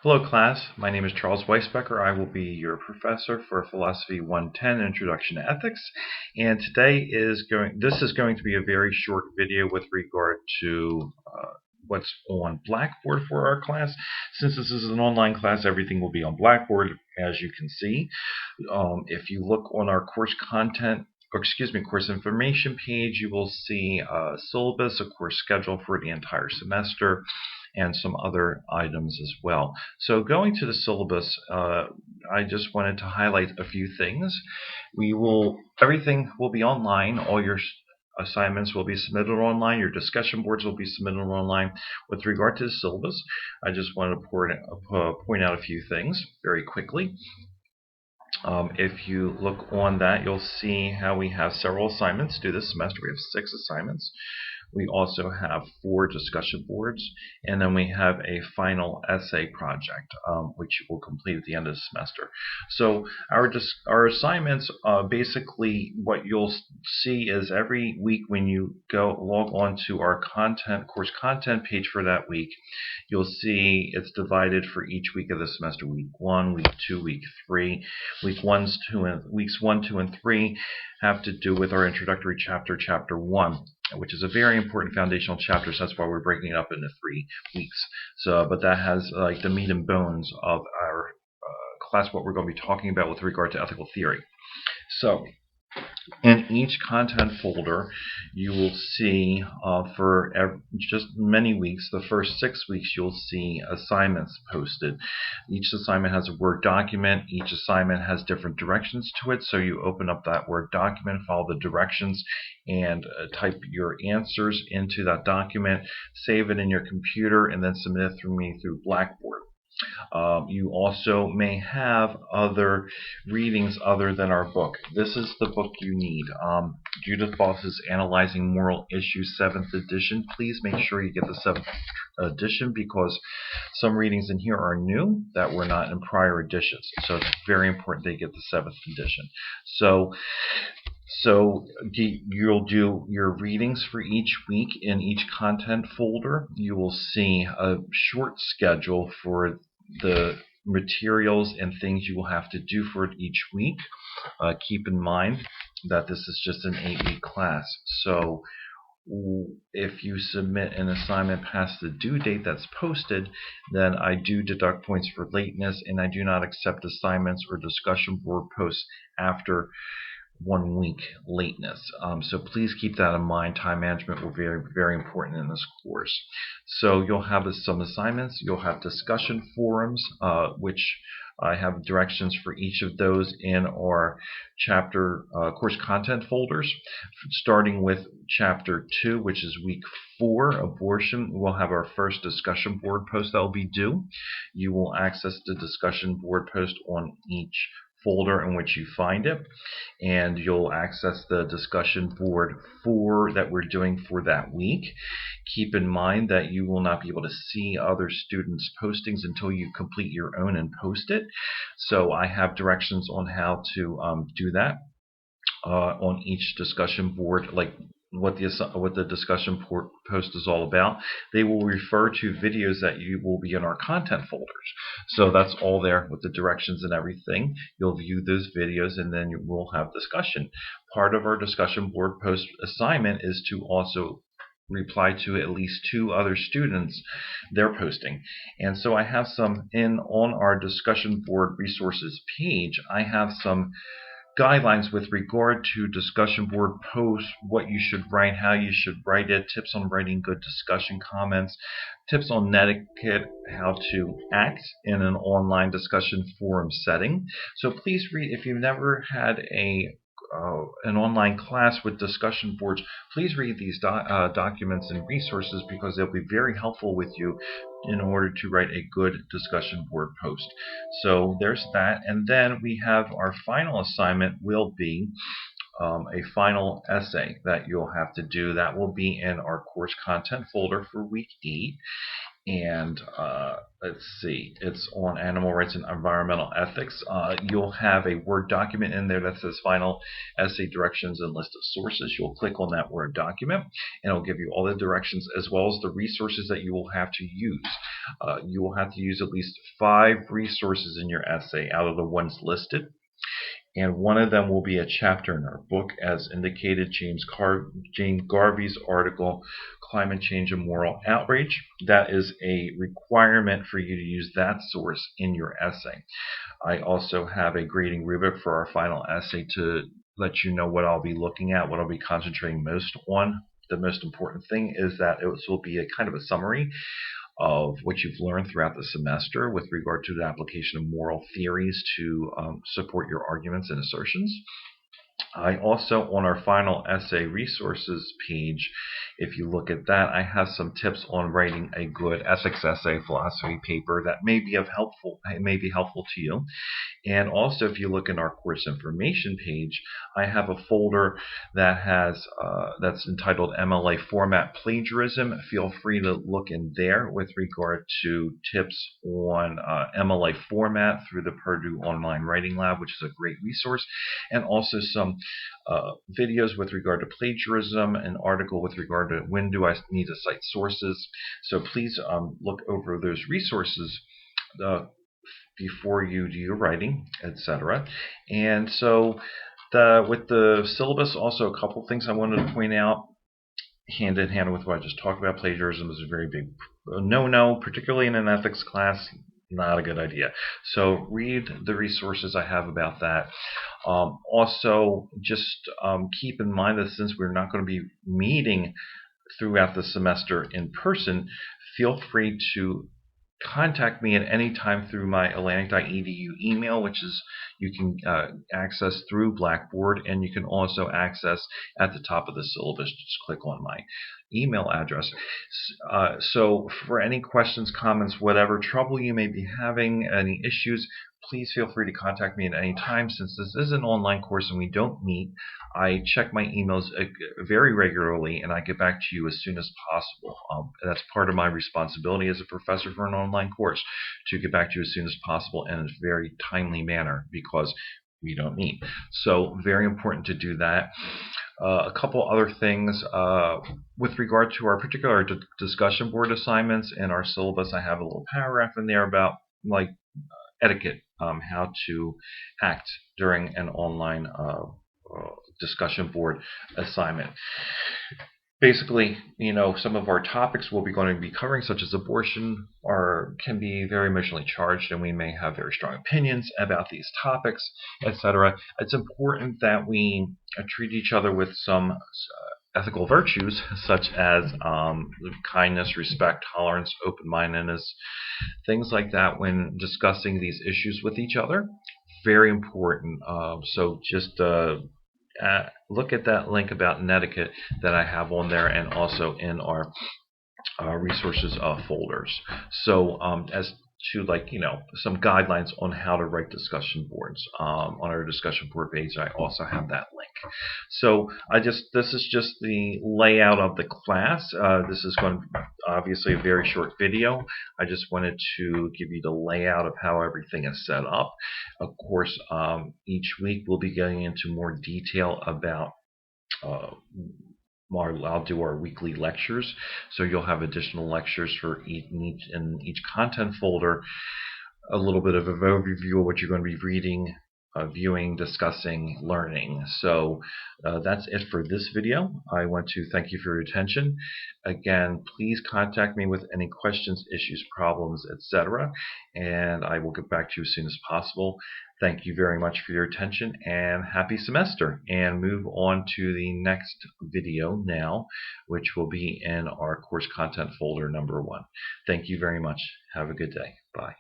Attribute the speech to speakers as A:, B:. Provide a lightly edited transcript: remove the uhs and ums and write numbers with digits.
A: Hello class, my name is Charles Weisbecker. I will be your professor for Philosophy 110 Introduction to Ethics, and this is going to be a very short video with regard to what's on Blackboard for our class. Since this is an online class, everything will be on Blackboard, as you can see. If you look on our course course information page, you will see a syllabus, a course schedule for the entire semester, and some other items as well. So going to the syllabus, I just wanted to highlight a few things. Everything will be online. All your assignments will be submitted online. Your discussion boards will be submitted online. With regard to the syllabus, I just wanted to point out a few things very quickly. If you look on that, you'll see how we have several assignments due this semester. We have 6 assignments. We also have 4 discussion boards, and then we have a final essay project, which we'll complete at the end of the semester. So our assignments, basically what you'll see is every week when you log on to our course content page for that week, you'll see it's divided for each week of the semester: week 1, week 2, week 3. Weeks 1, 2, and 3 have to do with our introductory chapter, chapter 1, which is a very important foundational chapter, so that's why we're breaking it up into 3 weeks. But that has like the meat and bones of our class, what we're going to be talking about with regard to ethical theory. So in each content folder, you will see just many weeks, the first 6 weeks, you'll see assignments posted. Each assignment has a Word document. Each assignment has different directions to it. So you open up that Word document, follow the directions, and type your answers into that document, save it in your computer, and then submit it through Blackboard. You also may have other readings other than our book. This is the book you need. Judith Foss's Analyzing Moral Issues, 7th edition. Please make sure you get the 7th edition, because some readings in here are new that were not in prior editions. So it's very important that you get the 7th edition. So you'll do your readings for each week in each content folder. You will see a short schedule for the materials and things you will have to do for each week. Keep in mind that this is just an 8-week class. So if you submit an assignment past the due date that's posted, then I do deduct points for lateness, and I do not accept assignments or discussion board posts after 1 week lateness. So please keep that in mind. Time management will be very, very important in this course. So you'll have some assignments. You'll have discussion forums, which I have directions for each of those in our chapter course content folders. Starting with chapter 2, which is week 4, abortion, we'll have our first discussion board post that will be due. You will access the discussion board post on each folder in which you find it, and you'll access the discussion board that we're doing for that week. Keep in mind that you will not be able to see other students' postings until you complete your own and post it. So I have directions on how to do that on each discussion board, like what the discussion post is all about. They will refer to videos that will be in our content folders. So that's all there with the directions and everything. You'll view those videos, and then you will have discussion. Part of our discussion board post assignment is to also reply to at least 2 other students, their posting. And so I have some on our discussion board resources page. I have some guidelines with regard to discussion board posts, what you should write, how you should write it, tips on writing good discussion comments, tips on etiquette, how to act in an online discussion forum setting. So please read. If you've never had an online class with discussion boards, please read these documents and resources, because they'll be very helpful with you in order to write a good discussion board post. So there's that. And then we have our final assignment will be a final essay that you'll have to do. That will be in our course content folder for week 8. And let's see, it's on animal rights and environmental ethics. You'll have a Word document in there that says final essay directions and list of sources. You'll click on that Word document and it'll give you all the directions as well as the resources that you will have to use. You will have to use at least 5 resources in your essay out of the ones listed. And one of them will be a chapter in our book, as indicated, James Garvey's article, Climate Change and Moral Outrage. That is a requirement for you to use that source in your essay. I also have a grading rubric for our final essay to let you know what I'll be looking at, what I'll be concentrating most on. The most important thing is that this will be a kind of a summary of what you've learned throughout the semester with regard to the application of moral theories to support your arguments and assertions. I also, on our final essay resources page, if you look at that, I have some tips on writing a good ethics essay philosophy paper that may be helpful to you. And also, if you look in our course information page, I have a folder that has that's entitled MLA Format Plagiarism. Feel free to look in there with regard to tips on MLA format through the Purdue Online Writing Lab, which is a great resource, and also some videos with regard to plagiarism, an article with regard to when do I need to cite sources. So please look over those resources before you do your writing, etc. And so with the syllabus, also a couple things I wanted to point out hand in hand with what I just talked about. Plagiarism is a very big no-no, particularly in an ethics class. Not a good idea. So read the resources I have about that. Also, just keep in mind that since we're not going to be meeting throughout the semester in person, feel free to contact me at any time through my Atlantic.edu email, which is you can access through Blackboard, and you can also access at the top of the syllabus. Just click on my email address. So for any questions, comments, whatever trouble you may be having, any issues, please feel free to contact me at any time. Since this is an online course and we don't meet, I check my emails very regularly and I get back to you as soon as possible. That's part of my responsibility as a professor for an online course, to get back to you as soon as possible in a very timely manner because we don't meet. So very important to do that. A couple other things with regard to our particular discussion board assignments in our syllabus. I have a little paragraph in there about etiquette, how to act during an online discussion board assignment. Basically, some of our topics we'll be going to be covering, such as abortion, can be very emotionally charged, and we may have very strong opinions about these topics, etc. It's important that we treat each other with some ethical virtues, such as kindness, respect, tolerance, open-mindedness, things like that when discussing these issues with each other. Very important. So just look at that link about etiquette that I have on there, and also in our resources folders. So as to some guidelines on how to write discussion boards on our discussion board page, I also have that link. So this is just the layout of the class. This is going to be obviously a very short video. I just wanted to give you the layout of how everything is set up. Of course, each week we'll be getting into more detail about I'll do our weekly lectures, so you'll have additional lectures for in each content folder, a little bit of an overview of what you're going to be reading, viewing, discussing, learning. So that's it for this video. I want to thank you for your attention. Again, please contact me with any questions, issues, problems, etc., and I will get back to you as soon as possible. Thank you very much for your attention, and happy semester. And move on to the next video now, which will be in our course content folder number 1. Thank you very much. Have a good day. Bye.